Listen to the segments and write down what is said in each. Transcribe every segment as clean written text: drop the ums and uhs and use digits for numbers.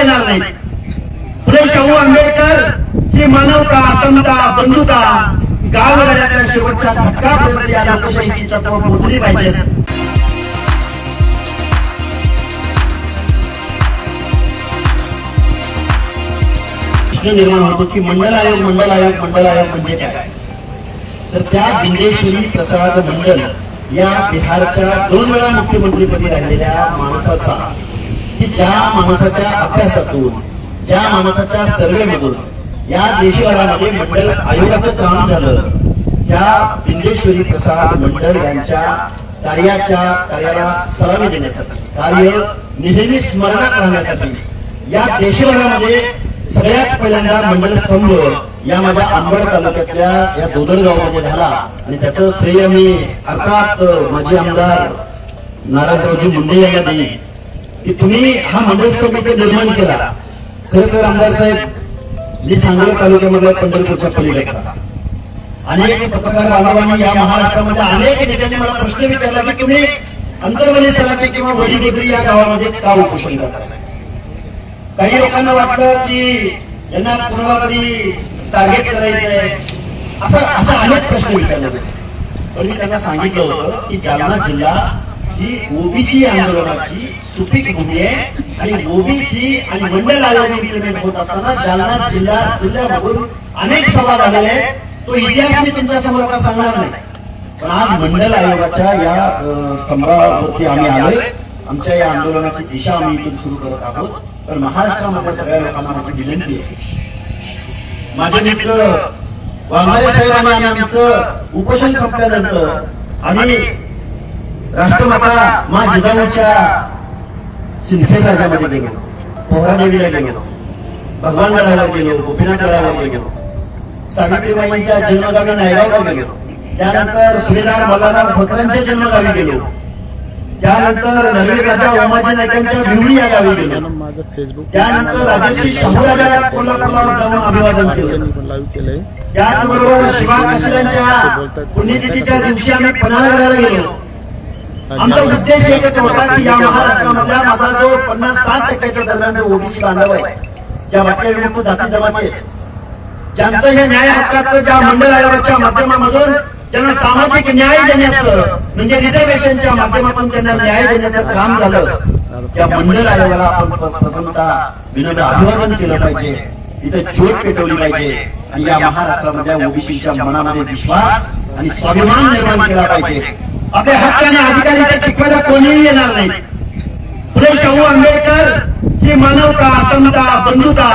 येणार नाही। फुले शाहू आंबेडकर ही मानवता, समता, बंधुता गावगाड्यातल्या शेवटच्या घटकापर्यंत या लोकशाहीची तत्व पोहोचली पाहिजेत। प्रश्न निर्माण होतो की मंडल आयोग म्हणजे काय? तर त्या बिंदेश्वरी प्रसाद मंडल या बिहारच्या 2 वेळा मुख्यमंत्रीपदी राहिलेल्या माणसाचा, की ज्या माणसाच्या अभ्यासातून, ज्या माणसाच्या सर्वेमधून या देशभरामध्ये मंडल आयोगाचं काम झालं, त्या बिंदेश्वरी प्रसाद मंडल यांच्या कार्याला सलामी देण्यासाठी, कार्य नेहमी स्मरणात राहण्यासाठी या देशभरामध्ये सगळ्यात पहिल्यांदा मंडल स्तंभ या माझ्या अंबड तालुक्यातल्या या दोदरगावमध्ये झाला। आणि त्याचं श्रेय मी अर्थात माजी आमदार नारायणरावजी मुंडे यांना देईन की तुम्ही हा मंडल स्तंभ निर्माण केला। खरं तर आमदार साहेब, मी सांगली तालुक्यामधल्या पंढरपूरच्या पलीकडचा अनेक पत्रकार बांधवांनी या महाराष्ट्रामध्ये अनेक नेत्यांनी मला प्रश्न विचारला की तुम्ही अंतर्वली सलाटे किंवा वडीगोद्री या गावामध्येच का उपोषण करताय? काही लोकांना वाटलं की यांना कुणाला तरी टार्गेट करायचंय, असं अनेक प्रश्न विचारले होते। पण मी त्यांना सांगितलं होतं की जालना जिल्हा ही ओबीसी आंदोलनाची सुपीक भूमी आहे आणि ओबीसी आणि मंडल आयोग इम्प्लिमेंट होत असताना जालना जिल्ह्यामधून अनेक सभा झालेले आहेत। तो इतिहास मी तुमच्या समोर आता सांगणार नाही, पण आज मंडल आयोगाच्या या स्तंभावरती आम्ही आलोय। आमच्या या आंदोलनाची दिशा आम्ही इथून सुरू करत आहोत। पण महाराष्ट्रामध्ये सगळ्या लोकांना माझी विनंती आहे, माझे मित्र वाघमारे साहेबांनी आमचं उपोषण संपल्यानंतर आम्ही राष्ट्रमाता मा जिजाऊच्या सिंदखेड राजामध्ये गेलो, पोहरादेवीला गेलो, भगवान गडावर गेलो, गोपीनाथ गडावर गेलो, सावित्रीबाईंच्या जन्मगावी नायगावला गेलो, त्यानंतर सुभेदार मल्हारराव खोतरांच्या जन्मगावी गेलो, त्यानंतर नरवीर राजा उमाजी नाईकांच्या भिवडी या गावी गेलो, त्यानंतर राजर्षी शंभूराजा कोल्हापूरला जाऊन अभिवादन केलं, त्याचबरोबर शिवा काशीरांच्या पुण्यतिथीच्या दिवशी आम्ही पन्हाळगडाला गेलो। आमचा उद्देश एकच होता की या महाराष्ट्रामधल्या माझा जो 50-60% दरम्यान ओबीसी बांधव आहे, ज्या वाक्यविमुक्त जाती जमाती आहेत, ज्यांचं हे न्याय हक्काचं ज्या मंडळ आयोगाच्या माध्यमामधून त्यांना सामाजिक न्याय देण्याचं, म्हणजे रिझर्वेशनच्या माध्यमातून त्यांना न्याय देण्याचं काम झालं, त्या मंडळ आयोगाला आपण प्रथमतः विनम्र अभिवादन केलं पाहिजे, इथे ज्योत पेटवली पाहिजे आणि या महाराष्ट्रामधल्या ओबीसीच्या मनामध्ये विश्वास आणि स्वाभिमान निर्माण केला पाहिजे। आपल्या हक्क आणि अधिकार इथे टिकवायला कोणीही येणार नाही। फुले शाहू आंबेडकर ही मानवता, समता, बंधुता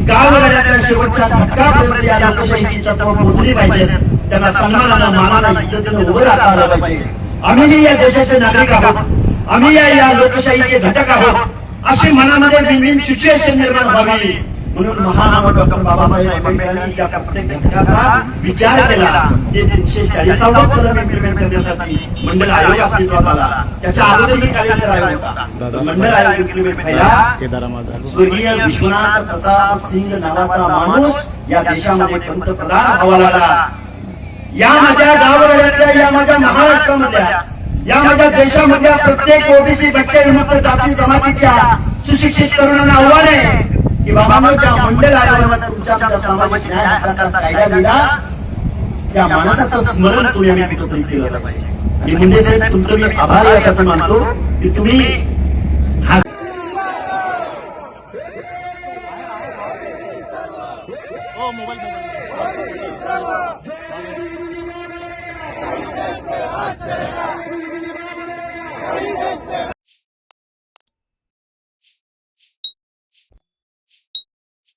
गावगाड्यातल्या शेवटच्या घटकापर्यंत या लोकशाहीची तत्व पोहोचली पाहिजेत। त्यांना सन्मानानं, मानानं, इज्जतीनं उभं राहता आलं पाहिजे। आम्हीही या देशाचे नागरिक आहोत, आम्ही या लोकशाहीचे घटक आहोत, अशी मनामध्ये विन विन सिच्युएशन निर्माण व्हावी म्हणून महामानव डॉक्टर बाबासाहेब आंबेडकरांनी त्या प्रत्येक घटकाचा विचार केला। ते 340वां कलम इम्प्लिमेंट करण्यासाठी मंडळ आयोग अस्तित्वात आला। त्याच्या अगोदरही कॅलेंडर आयोग होता, मंडळ आयोग इम्प्लिमेंट केला। स्वर्गीय विश्वनाथ प्रताप सिंग नावाचा माणूस या देशामध्ये पंतप्रधान व्हावा लागला। या माझ्या गावातल्या, या माझ्या महाराष्ट्रामधल्या, या माझ्या देशामधल्या प्रत्येक ओबीसी भटक्या जाती जमातीच्या सुशिक्षित तरुणांना आव्हान आहे की बाबांनो, ज्या मंडळ आयोगाने तुमच्या सामाजिक न्याय हक्काचा कायदा दिला, त्या माणसाचं स्मरण तुम्ही आम्ही कुठेतरी केलं पाहिजे। आणि मुंडे साहेब, तुमचं मी आभारी यासाठी मानतो की तुम्ही मोबाईल